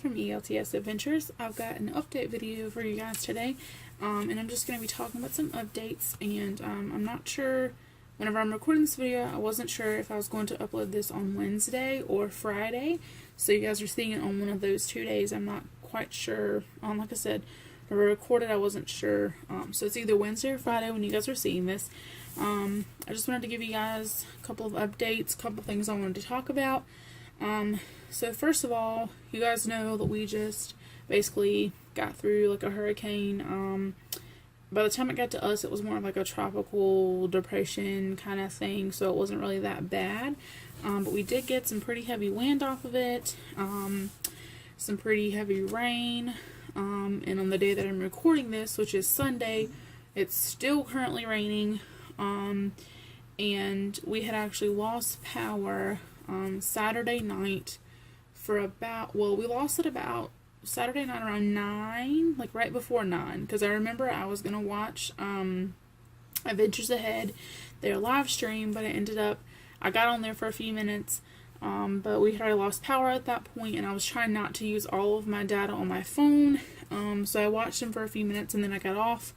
from ELTS Adventures. I've got an update video for you guys today, and I'm just going to be talking about some updates, and I'm not sure, whenever I'm recording this video, I wasn't sure if I was going to upload this on Wednesday or Friday, so you guys are seeing it on one of those 2 days. I'm not quite sure. Like I said, when I recorded, I wasn't sure, so it's either Wednesday or Friday when you guys are seeing this. I just wanted to give you guys a couple of updates, a couple of things I wanted to talk about. So first of all, you guys know that we just basically got through like a hurricane. By the time it got to us, it was more like a tropical depression kind of thing, so it wasn't really that bad. But we did get some pretty heavy wind off of it, some pretty heavy rain, and on the day that I'm recording this, which is Sunday, it's still currently raining, and we had actually lost power Saturday night for about, well, we lost it about Saturday night around 9, like right before 9, because I remember I was going to watch Adventures Ahead, their live stream, but it ended up, I got on there for a few minutes, but we had already lost power at that point, and I was trying not to use all of my data on my phone, so I watched them for a few minutes, and then I got off.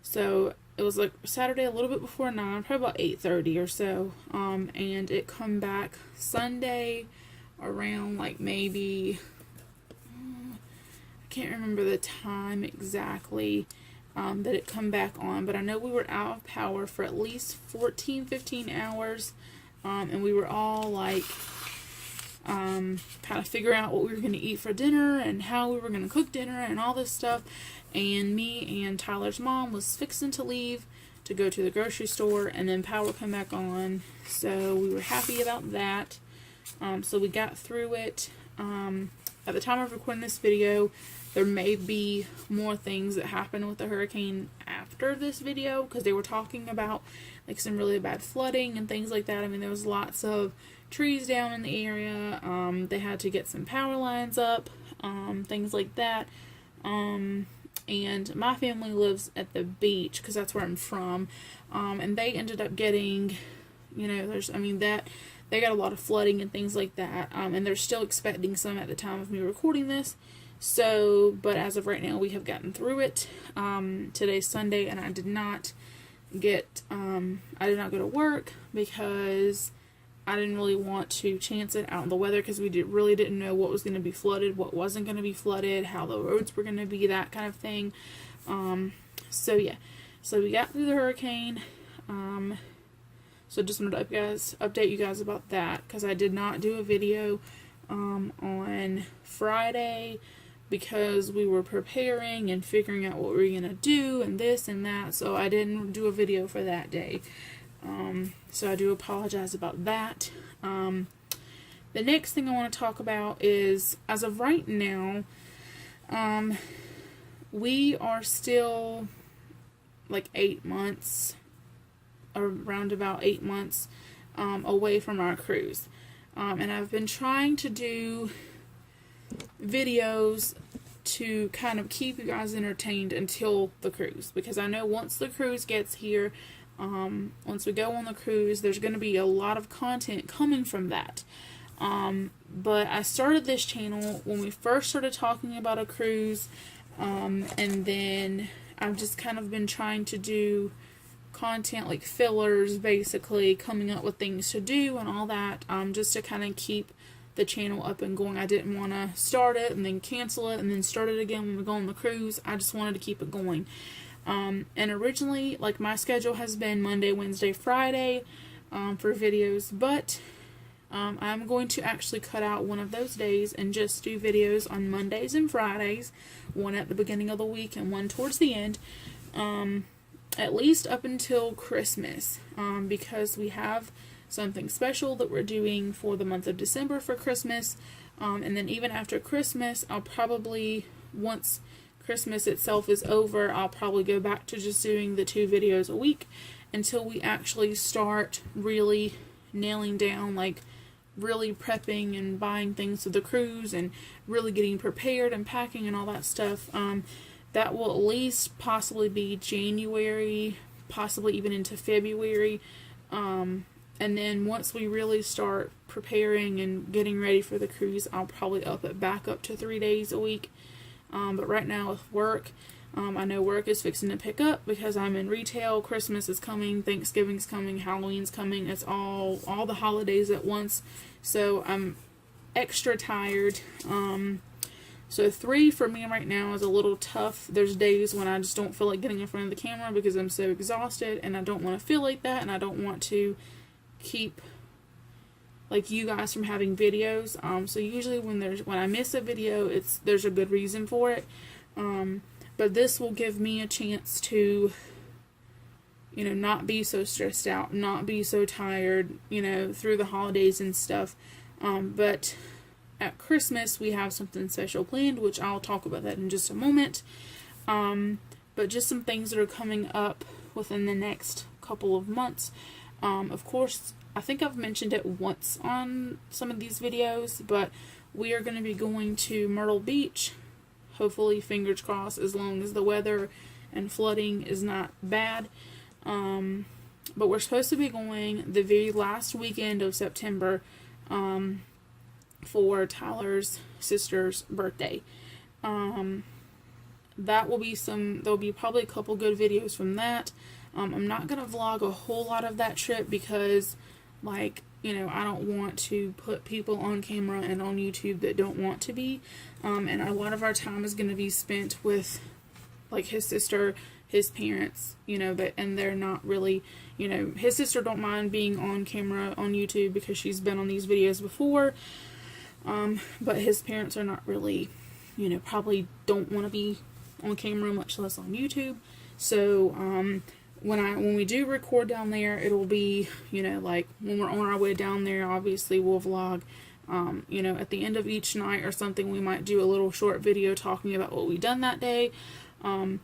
So it was like Saturday a little bit before 9, probably about 8:30 or so, and it come back Sunday around like maybe, I can't remember the time exactly that it come back on, but I know we were out of power for at least 14-15 hours, and we were all like kind of figuring out what we were going to eat for dinner and how we were going to cook dinner and all this stuff. And me and Tyler's mom was fixing to leave to go to the grocery store, and then power come back on, so we were happy about that. So we got through it. At the time of recording this video, there may be more things that happened with the hurricane after this video, because they were talking about like some really bad flooding and things like that. I mean, there was lots of trees down in the area. They had to get some power lines up, things like that. And my family lives at the beach, because that's where I'm from, and they ended up getting, you know, they got a lot of flooding and things like that, and they're still expecting some at the time of me recording this, so, but as of right now, we have gotten through it. Today's Sunday, and I did not go to work, because I didn't really want to chance it out in the weather, because we really didn't know what was going to be flooded, what wasn't going to be flooded, how the roads were going to be, that kind of thing. So yeah, so we got through the hurricane. So just wanted to update you guys about that, because I did not do a video on Friday, because we were preparing and figuring out what we were going to do and this and that, so I didn't do a video for that day. So I do apologize about that. The next thing I want to talk about is, as of right now, we are still like 8 months, around about 8 months, away from our cruise. And I've been trying to do videos to kind of keep you guys entertained until the cruise, because I know once the cruise gets here, once we go on the cruise, there's going to be a lot of content coming from that. But I started this channel when we first started talking about a cruise, and then I've just kind of been trying to do content like fillers, basically coming up with things to do and all that, just to kind of keep the channel up and going. I didn't want to start it and then cancel it and then start it again when we go on the cruise. I just wanted to keep it going. And originally, like, my schedule has been Monday, Wednesday, Friday, for videos, but, I'm going to actually cut out one of those days and just do videos on Mondays and Fridays, one at the beginning of the week and one towards the end, at least up until Christmas, because we have something special that we're doing for the month of December for Christmas, and then even after Christmas, I'll probably, once Christmas itself is over, I'll probably go back to just doing the 2 videos a week until we actually start really nailing down, like really prepping and buying things for the cruise and really getting prepared and packing and all that stuff. That will at least possibly be January, possibly even into February. And then once we really start preparing and getting ready for the cruise, I'll probably up it back up to 3 days a week. But right now with work, I know work is fixing to pick up because I'm in retail. Christmas is coming, Thanksgiving's coming, Halloween's coming. It's all the holidays at once. So I'm extra tired. So 3 for me right now is a little tough. There's days when I just don't feel like getting in front of the camera because I'm so exhausted, and I don't want to feel like that, and I don't want to keep like you guys from having videos. So usually when I miss a video, there's a good reason for it. But this will give me a chance to, not be so stressed out, not be so tired, through the holidays and stuff. But at Christmas, we have something special planned, which I'll talk about that in just a moment. But just some things that are coming up within the next couple of months. Of course, I think I've mentioned it once on some of these videos, but we are going to be going to Myrtle Beach. Hopefully, fingers crossed, as long as the weather and flooding is not bad. But we're supposed to be going the very last weekend of September for Tyler's sister's birthday. That will be there'll be probably a couple good videos from that. I'm not going to vlog a whole lot of that trip because, I don't want to put people on camera and on YouTube that don't want to be. And a lot of our time is going to be spent with, his sister, his parents, and they're not really, his sister don't mind being on camera on YouTube because she's been on these videos before. But his parents are not really, probably don't want to be on camera, much less on YouTube. So, when we do record down there, it'll be, when we're on our way down there, obviously we'll vlog. At the end of each night or something, we might do a little short video talking about what we done that day. Or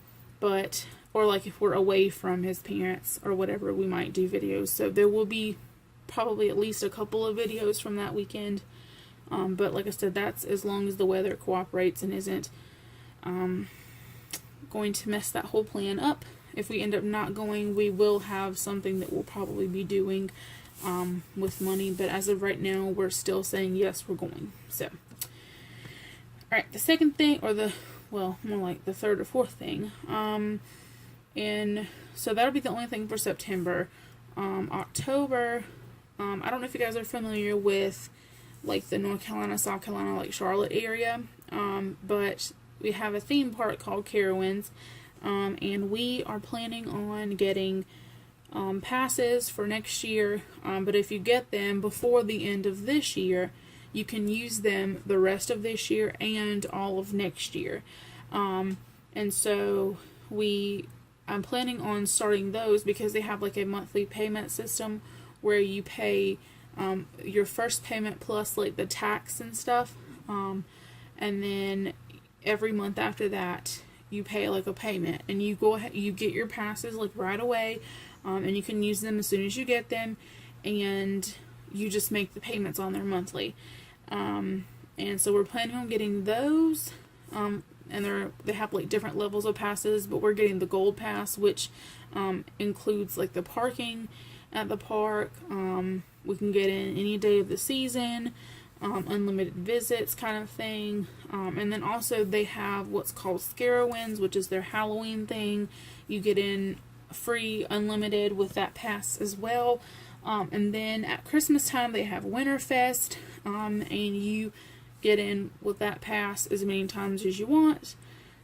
if we're away from his parents or whatever, we might do videos. So there will be probably at least a couple of videos from that weekend. But like I said, that's as long as the weather cooperates and isn't going to mess that whole plan up. If we end up not going, we will have something that we'll probably be doing with money. But as of right now, we're still saying yes, we're going. So, alright, the second thing, more like the third or fourth thing. And so that'll be the only thing for September. October, I don't know if you guys are familiar with the North Carolina, South Carolina, Charlotte area. But we have a theme park called Carowinds. And we are planning on getting passes for next year. But if you get them before the end of this year, you can use them the rest of this year and all of next year. And so I'm planning on starting those because they have a monthly payment system where you pay your first payment plus the tax and stuff. And then every month after that, you pay a payment, and you go ahead, you get your passes right away, and you can use them as soon as you get them, and you just make the payments on there monthly. And so we're planning on getting those, and they have different levels of passes, but we're getting the gold pass, which includes the parking at the park. We can get in any day of the season. Unlimited visits kind of thing. And then also they have what's called Scarowinds, which is their Halloween thing. You get in free, unlimited with that pass as well. And then at Christmas time they have Winterfest, and you get in with that pass as many times as you want.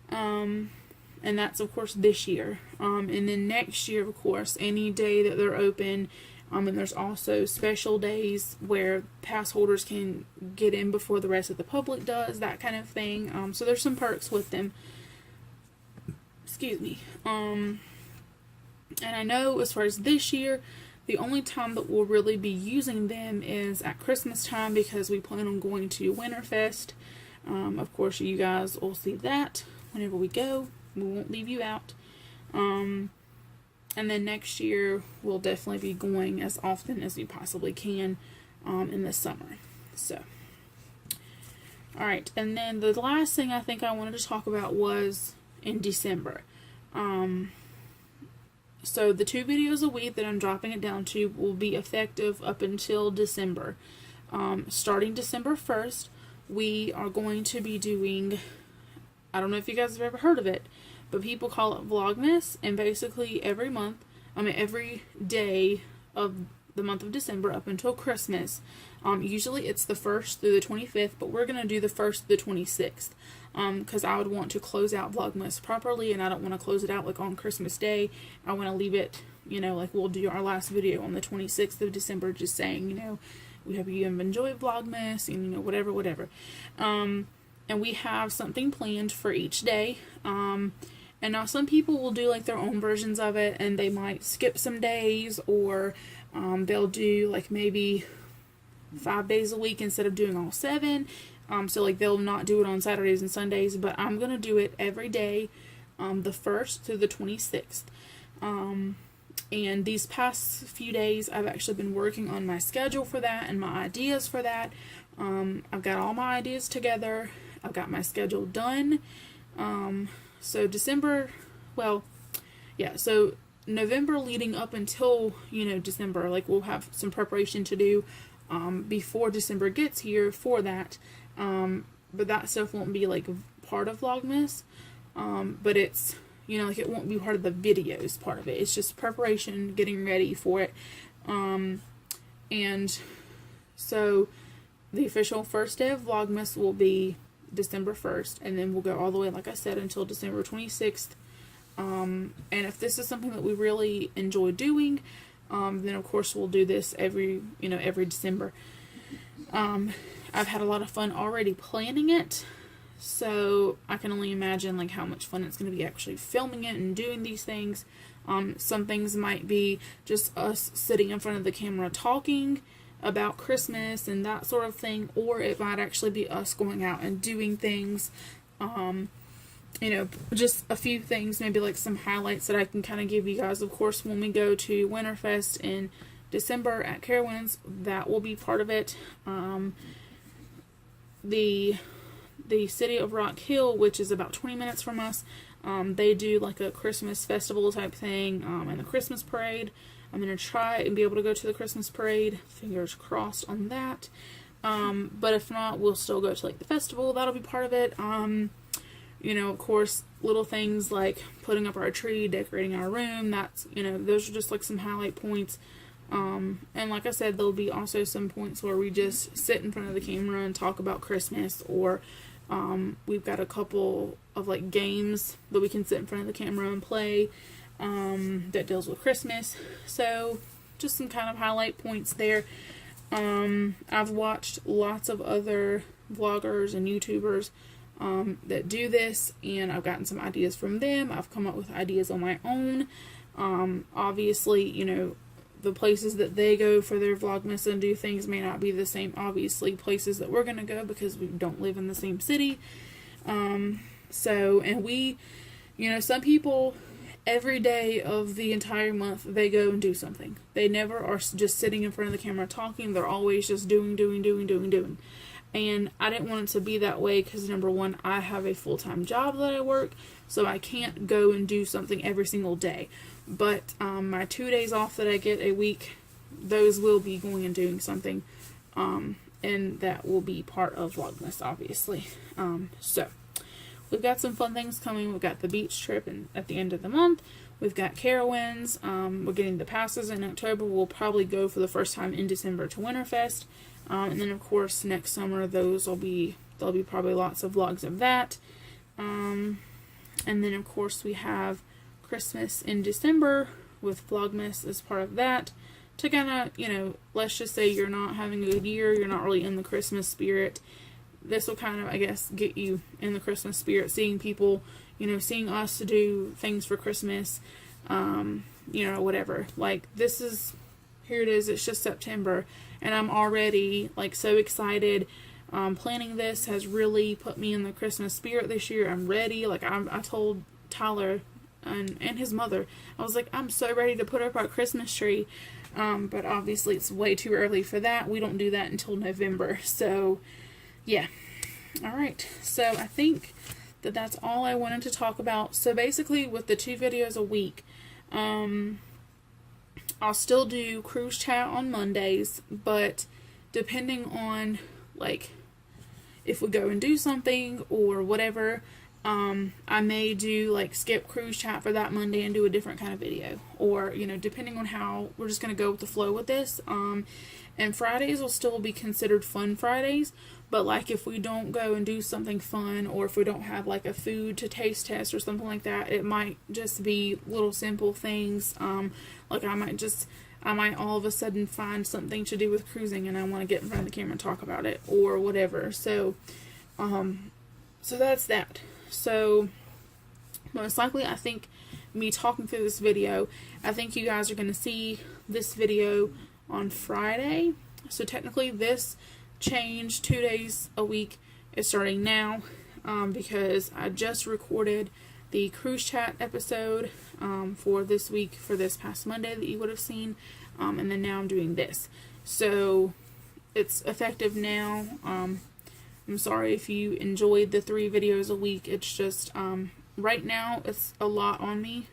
And that's of course this year. And then next year, of course, any day that they're open. And there's also special days where pass holders can get in before the rest of the public does, that kind of thing. So there's some perks with them. Excuse me. And I know as far as this year, the only time that we'll really be using them is at Christmas time because we plan on going to Winterfest. Of course, you guys will see that whenever we go. We won't leave you out. And then next year, we'll definitely be going as often as we possibly can in the summer. So, alright. And then the last thing I think I wanted to talk about was in December. So the 2 videos a week that I'm dropping it down to will be effective up until December. Starting December 1st, we are going to be doing, I don't know if you guys have ever heard of it, but people call it Vlogmas, and basically every day of the month of December up until Christmas. Usually it's the 1st through the 25th, but we're going to do the 1st through the 26th. Because I would want to close out Vlogmas properly, and I don't want to close it out like on Christmas Day. I want to leave it, like we'll do our last video on the 26th of December, just saying, we hope you have enjoyed Vlogmas, and, whatever. And we have something planned for each day. And now some people will do like their own versions of it, and they might skip some days, or they'll do like maybe 5 days a week instead of doing all 7. So like they'll not do it on Saturdays and Sundays, but I'm going to do it every day, the 1st through the 26th. And these past few days, I've actually been working on my schedule for that and my ideas for that. I've got all my ideas together. I've got my schedule done. So November leading up until, December, like we'll have some preparation to do, before December gets here for that. But that stuff won't be like part of Vlogmas. But it's, like it won't be part of the videos part of it. It's just preparation, getting ready for it. And so the official first day of Vlogmas will be December 1st, and then we'll go all the way, like I said, until December 26th. And if this is something that we really enjoy doing, then of course we'll do this every December. I've had a lot of fun already planning it, so I can only imagine like how much fun it's going to be actually filming it and doing these things. Some things might be just us sitting in front of the camera talking about Christmas and that sort of thing, or it might actually be us going out and doing things. Just a few things, maybe like some highlights that I can kind of give you guys. Of course, when we go to Winterfest in December at Carowinds, that will be part of it. The city of Rock Hill, which is about 20 minutes from us, they do like a Christmas festival type thing, and a Christmas parade. I'm going to try and be able to go to the Christmas parade. Fingers crossed on that. But if not, we'll still go to like the festival. That'll be part of it. Of course, little things like putting up our tree, decorating our room. That's, those are just like some highlight points. And like I said, there'll be also some points where we just sit in front of the camera and talk about Christmas, or we've got a couple of like games that we can sit in front of the camera and play that deals with Christmas. So just some kind of highlight points there. I've watched lots of other vloggers and YouTubers that do this, and I've gotten some ideas from them. I've come up with ideas on my own. Obviously, the places that they go for their Vlogmas and do things may not be the same, obviously, places that we're going to go because we don't live in the same city. And we, some people, every day of the entire month, they go and do something. They never are just sitting in front of the camera talking. They're always just doing. And I didn't want it to be that way because, number one, I have a full-time job that I work, so I can't go and do something every single day. But my 2 days off that I get a week, those will be going and doing something, and that will be part of Vlogmas, obviously. So we've got some fun things coming. We've got the beach trip at the end of the month. We've got Carowinds. We're getting the passes in October. We'll probably go for the first time in December to Winterfest. And then, of course, next summer, there'll be probably lots of vlogs of that. And then, of course, we have Christmas in December with Vlogmas as part of that. To kind of, let's just say you're not having a good year, you're not really in the Christmas spirit. This will kind of, I guess, get you in the Christmas spirit, seeing people, seeing us do things for Christmas, whatever. Like, here it is, it's just September, and I'm already, like, so excited. Planning this has really put me in the Christmas spirit this year. I'm ready. Like, I told Tyler and his mother, I was like, I'm so ready to put up our Christmas tree. But obviously it's way too early for that. We don't do that until November. So, yeah. Alright, so I think that's all I wanted to talk about. So basically, with the 2 videos a week, I'll still do cruise chat on Mondays, but depending on, like, if we go and do something or whatever, I may do, like, skip cruise chat for that Monday and do a different kind of video. Or, you know, depending on how, we're just going to go with the flow with this. And Fridays will still be considered fun Fridays. But, like, if we don't go and do something fun, or if we don't have, like, a food to taste test or something like that, it might just be little simple things. Like, I might all of a sudden find something to do with cruising and I want to get in front of the camera and talk about it or whatever. So that's that. So, most likely, I think me talking through this video, I think you guys are going to see this video on Friday. So, technically, this change 2 days a week is starting now, because I just recorded the cruise chat episode for this week, for this past Monday that you would have seen, and then now I'm doing this. So, it's effective now. I'm sorry if you enjoyed the 3 videos a week. It's just, right now, it's a lot on me,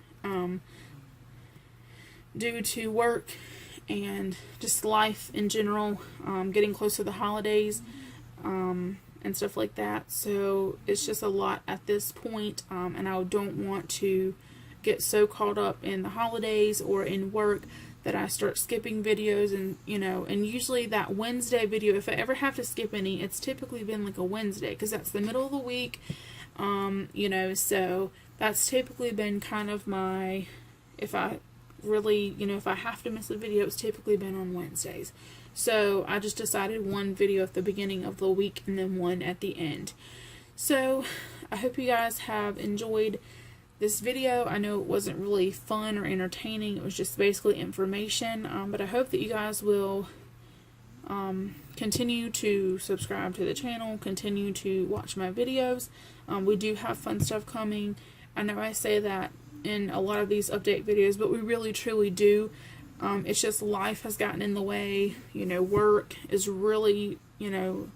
due to work and just life in general, getting close to the holidays, and stuff like that. So, it's just a lot at this point, and I don't want to get so caught up in the holidays or in work that I start skipping videos. And, you know, and usually that Wednesday video, if I ever have to skip any, it's typically been like a Wednesday, because that's the middle of the week, you know, so that's typically been kind of my, if I really, you know, if I have to miss a video, it's typically been on Wednesdays. So I just decided one video at the beginning of the week and then one at the end. So I hope you guys have enjoyed this video. I know it wasn't really fun or entertaining. It was just basically information. But I hope that you guys will continue to subscribe to the channel, continue to watch my videos. We do have fun stuff coming. I know I say that in a lot of these update videos, but we really truly do. It's just life has gotten in the way. You know, work is really, you know,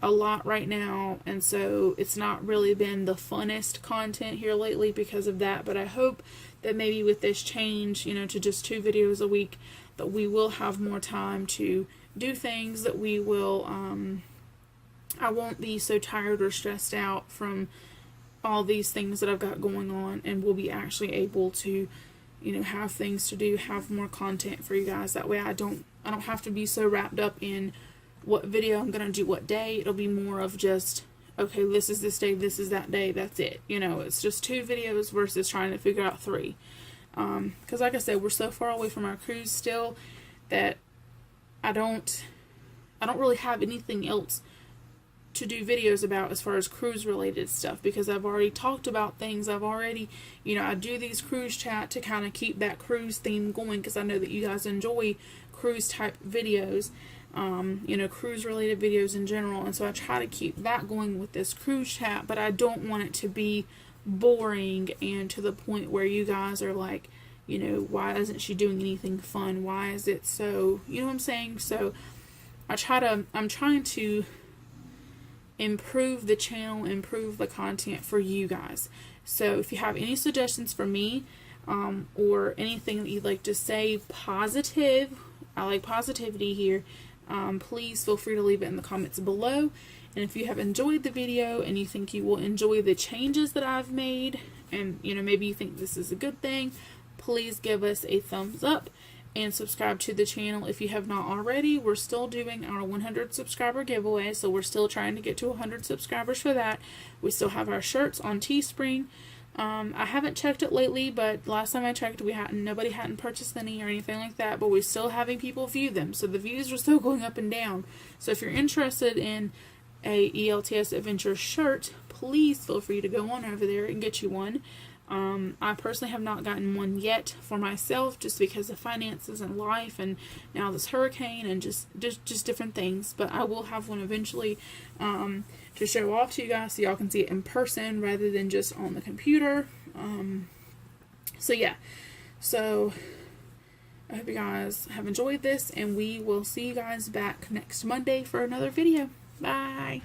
a lot right now, and so it's not really been the funnest content here lately because of that. But I hope that maybe with this change, you know, to just 2 videos a week, that we will have more time to do things, that we will, I won't be so tired or stressed out from all these things that I've got going on, and we'll be actually able to, you know, have things to do, have more content for you guys. That way I don't have to be so wrapped up in what video I'm going to do what day. It'll be more of just, okay, this is this day, this is that day, that's it. You know, it's just 2 videos versus trying to figure out 3. Because like I said, we're so far away from our cruise still that I don't really have anything else to do videos about as far as cruise related stuff, because I've already talked about things. I've already, you know, I do these cruise chat to kind of keep that cruise theme going, because I know that you guys enjoy cruise type videos, you know, cruise related videos in general, and so I try to keep that going with this cruise chat, but I don't want it to be boring and to the point where you guys are like, you know, why isn't she doing anything fun? Why is it so, you know what I'm saying? So I'm trying to improve the channel, improve the content for you guys. So if you have any suggestions for me, or anything that you'd like to say positive, I like positivity here, please feel free to leave it in the comments below. And if you have enjoyed the video and you think you will enjoy the changes that I've made, and you know, maybe you think this is a good thing, please give us a thumbs up and subscribe to the channel if you have not already. We're still doing our 100 subscriber giveaway, so we're still trying to get to 100 subscribers for that. We still have our shirts on Teespring. I haven't checked it lately, but last time I checked, nobody hadn't purchased any or anything like that, but we're still having people view them, so the views are still going up and down. So if you're interested in a ELTS Adventure shirt, please feel free to go on over there and get you one. I personally have not gotten one yet for myself, just because of finances and life, and now this hurricane and just different things. But I will have one eventually, to show off to you guys so y'all can see it in person rather than just on the computer. So yeah, so I hope you guys have enjoyed this, and we will see you guys back next Monday for another video. Bye!